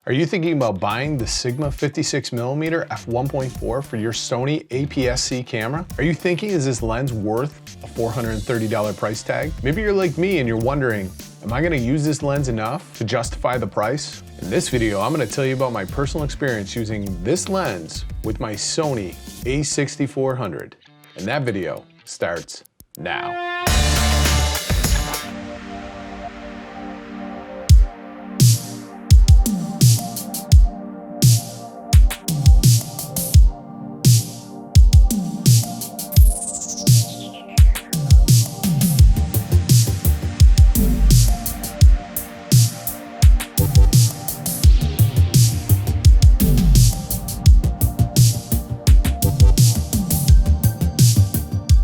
Are you thinking about buying the Sigma 56mm f1.4 for your Sony APS-C camera? Are you thinking, is this lens worth a $430 price tag? Maybe you're like me and you're wondering, am I gonna use this lens enough to justify the price? In this video, I'm gonna tell you about my personal experience using this lens with my Sony a6400. And that video starts now.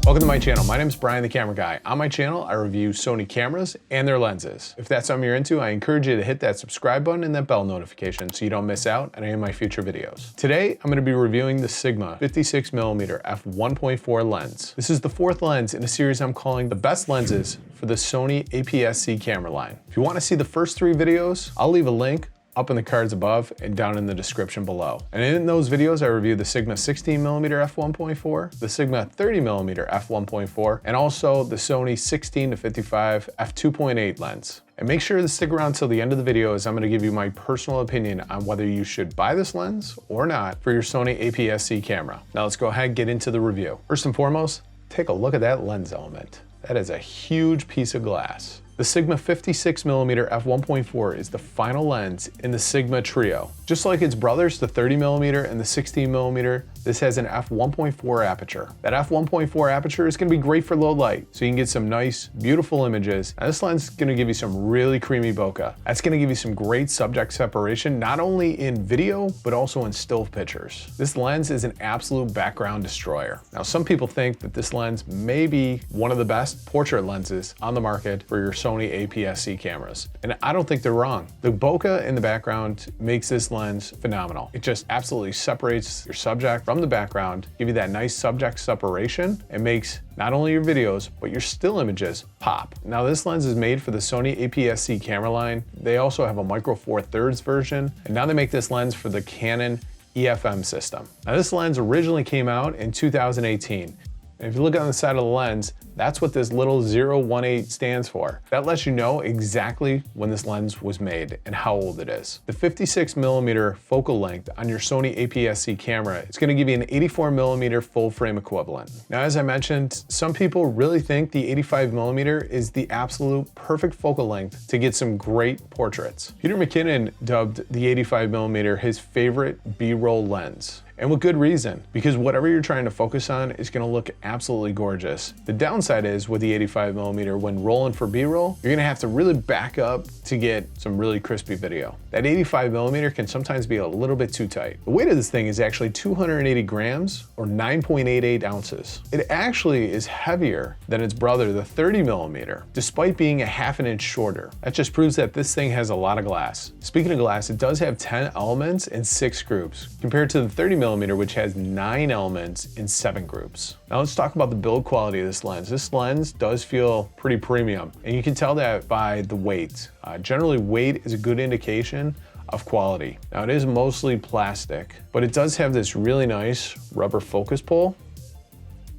Welcome to my channel. My name is Brian the Camera Guy. On my channel, I review Sony cameras and their lenses. If that's something you're into, I encourage you to hit that subscribe button and that bell notification so you don't miss out on any of my future videos. Today, I'm going to be reviewing the Sigma 56mm f1.4 lens. This is the fourth lens in a series I'm calling the best lenses for the Sony APS-C camera line. If you want to see the first three videos, I'll leave a link up in the cards above and down in the description below. And in those videos, I review the Sigma 16mm f1.4, the Sigma 30mm f1.4, and also the Sony 16-55 f2.8 lens. And make sure to stick around till the end of the video as I'm gonna give you my personal opinion on whether you should buy this lens or not for your Sony APS-C camera. Now let's go ahead and get into the review. First and foremost, take a look at that lens element. That is a huge piece of glass. The Sigma 56mm f1.4 is the final lens in the Sigma trio. Just like its brothers, the 30mm and the 16mm, this has an f1.4 aperture. That f1.4 aperture is gonna be great for low light, so you can get some nice, beautiful images. Now this lens is gonna give you some really creamy bokeh. That's gonna give you some great subject separation, not only in video, but also in still pictures. This lens is an absolute background destroyer. Now some people think that this lens may be one of the best portrait lenses on the market for your Sony APS-C cameras. And I don't think they're wrong. The bokeh in the background makes this lens phenomenal. It just absolutely separates your subject from the background, give you that nice subject separation, and makes not only your videos, but your still images pop. Now this lens is made for the Sony APS-C camera line. They also have a Micro Four Thirds version, and now they make this lens for the Canon EFM system. Now this lens originally came out in 2018. And if you look on the side of the lens, that's what this little 018 stands for. That lets you know exactly when this lens was made and how old it is. The 56mm focal length on your Sony APS-C camera is gonna give you an 84mm full frame equivalent. Now, as I mentioned, some people really think the 85mm is the absolute perfect focal length to get some great portraits. Peter McKinnon dubbed the 85mm his favorite B-roll lens. And with good reason, because whatever you're trying to focus on is gonna look absolutely gorgeous. The downside is with the 85mm, when rolling for B-roll, you're gonna have to really back up to get some really crispy video. That 85mm can sometimes be a little bit too tight. The weight of this thing is actually 280 grams or 9.88 ounces. It actually is heavier than its brother, the 30mm, despite being a half an inch shorter. That just proves that this thing has a lot of glass. Speaking of glass, it does have 10 elements and 6 groups, compared to the 30mm, which has 9 elements in 7 groups. Now let's talk about the build quality of this lens. This lens does feel pretty premium, and you can tell that by the weight. Generally, weight is a good indication of quality. Now it is mostly plastic, but it does have this really nice rubber focus pull,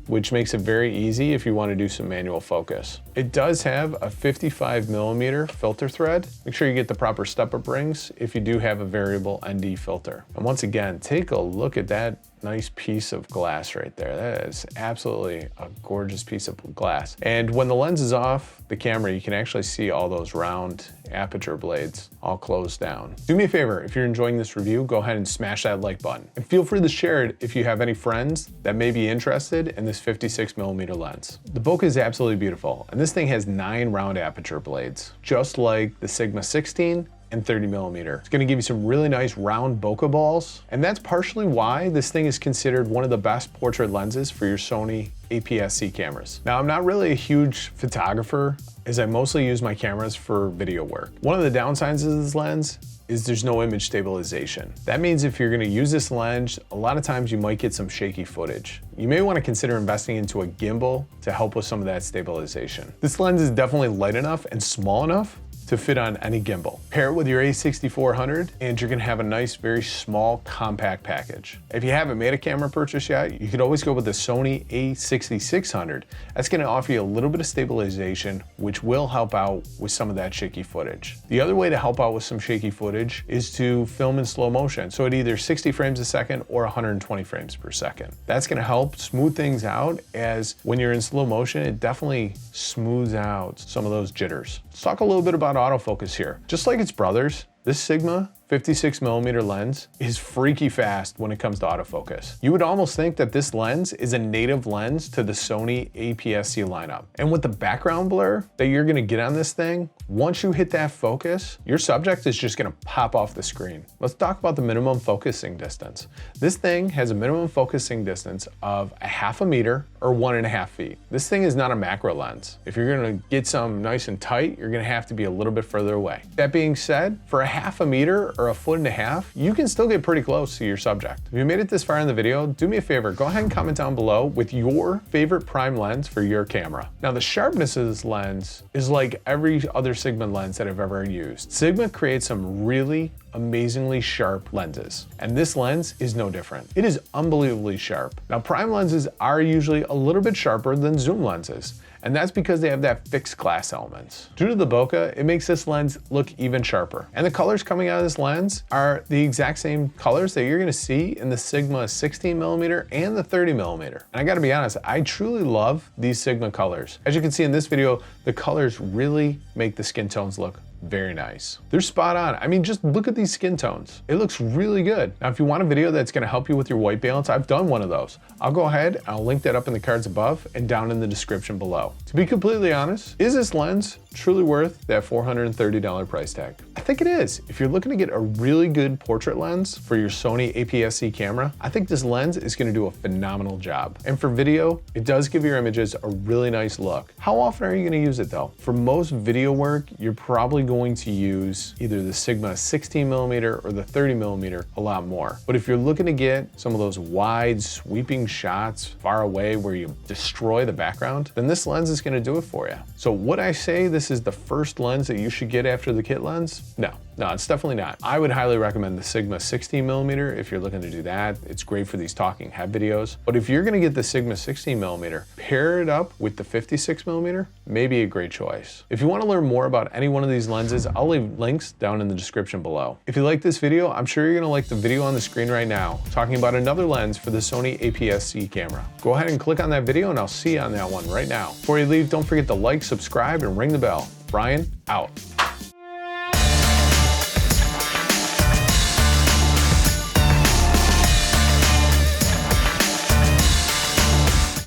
which makes it very easy if you want to do some manual focus. It does have a 55mm filter thread. Make sure you get the proper step-up rings if you do have a variable ND filter. And once again, take a look at that nice piece of glass right there. That is absolutely a gorgeous piece of glass. And when the lens is off the camera, you can actually see all those round aperture blades all closed down. Do me a favor, if you're enjoying this review, go ahead and smash that like button. And feel free to share it if you have any friends that may be interested in this 56mm lens. The bokeh is absolutely beautiful, and this thing has 9 round aperture blades, just like the Sigma 16 and 30mm. It's gonna give you some really nice round bokeh balls, and that's partially why this thing is considered one of the best portrait lenses for your Sony APS-C cameras. Now, I'm not really a huge photographer, as I mostly use my cameras for video work. One of the downsides of this lens is there's no image stabilization. That means if you're gonna use this lens, a lot of times you might get some shaky footage. You may wanna consider investing into a gimbal to help with some of that stabilization. This lens is definitely light enough and small enough to fit on any gimbal. Pair it with your a6400 and you're gonna have a nice, very small, compact package. If you haven't made a camera purchase yet, you could always go with the Sony a6600. That's gonna offer you a little bit of stabilization, which will help out with some of that shaky footage. The other way to help out with some shaky footage is to film in slow motion. So at either 60 frames a second or 120 frames per second. That's gonna help smooth things out, as when you're in slow motion, it definitely smooths out some of those jitters. Let's talk a little bit about autofocus here. Just like its brothers, this Sigma 56mm lens is freaky fast when it comes to autofocus. You would almost think that this lens is a native lens to the Sony APS-C lineup. And with the background blur that you're gonna get on this thing, once you hit that focus, your subject is just gonna pop off the screen. Let's talk about the minimum focusing distance. This thing has a minimum focusing distance of 0.5 meter or 1.5 feet. This thing is not a macro lens. If you're gonna get some nice and tight, you're gonna have to be a little bit further away. That being said, for 0.5 meter or 1.5 feet, you can still get pretty close to your subject. If you made it this far in the video, do me a favor, go ahead and comment down below with your favorite prime lens for your camera. Now, the sharpness of this lens is like every other Sigma lens that I've ever used. Sigma creates some really amazingly sharp lenses, and this lens is no different. It is unbelievably sharp. Now, prime lenses are usually a little bit sharper than zoom lenses, and that's because they have that fixed glass elements. Due to the bokeh, it makes this lens look even sharper. And the colors coming out of this lens are the exact same colors that you're gonna see in the Sigma 16mm and the 30mm. And I gotta be honest, I truly love these Sigma colors. As you can see in this video, the colors really make the skin tones look very nice. They're spot on. I mean, just look at these skin tones. It looks really good. Now, if you want a video that's gonna help you with your white balance, I've done one of those. I'll go ahead, I'll link that up in the cards above and down in the description below. To be completely honest, is this lens truly worth that $430 price tag? I think it is. If you're looking to get a really good portrait lens for your Sony APS-C camera, I think this lens is gonna do a phenomenal job. And for video, it does give your images a really nice look. How often are you gonna use it though? For most video work, you're probably going to use either the Sigma 16mm or the 30mm a lot more. But if you're looking to get some of those wide sweeping shots far away where you destroy the background, then this lens is gonna do it for you. So would I say this is the first lens that you should get after the kit lens? No, it's definitely not. I would highly recommend the Sigma 16mm if you're looking to do that. It's great for these talking head videos. But if you're gonna get the Sigma 16mm, pair it up with the 56mm, maybe a great choice. If you wanna learn more about any one of these lenses, I'll leave links down in the description below. If you like this video, I'm sure you're gonna like the video on the screen right now, talking about another lens for the Sony APS-C camera. Go ahead and click on that video and I'll see you on that one right now. Before you leave, don't forget to like, subscribe, and ring the bell. Brian, out.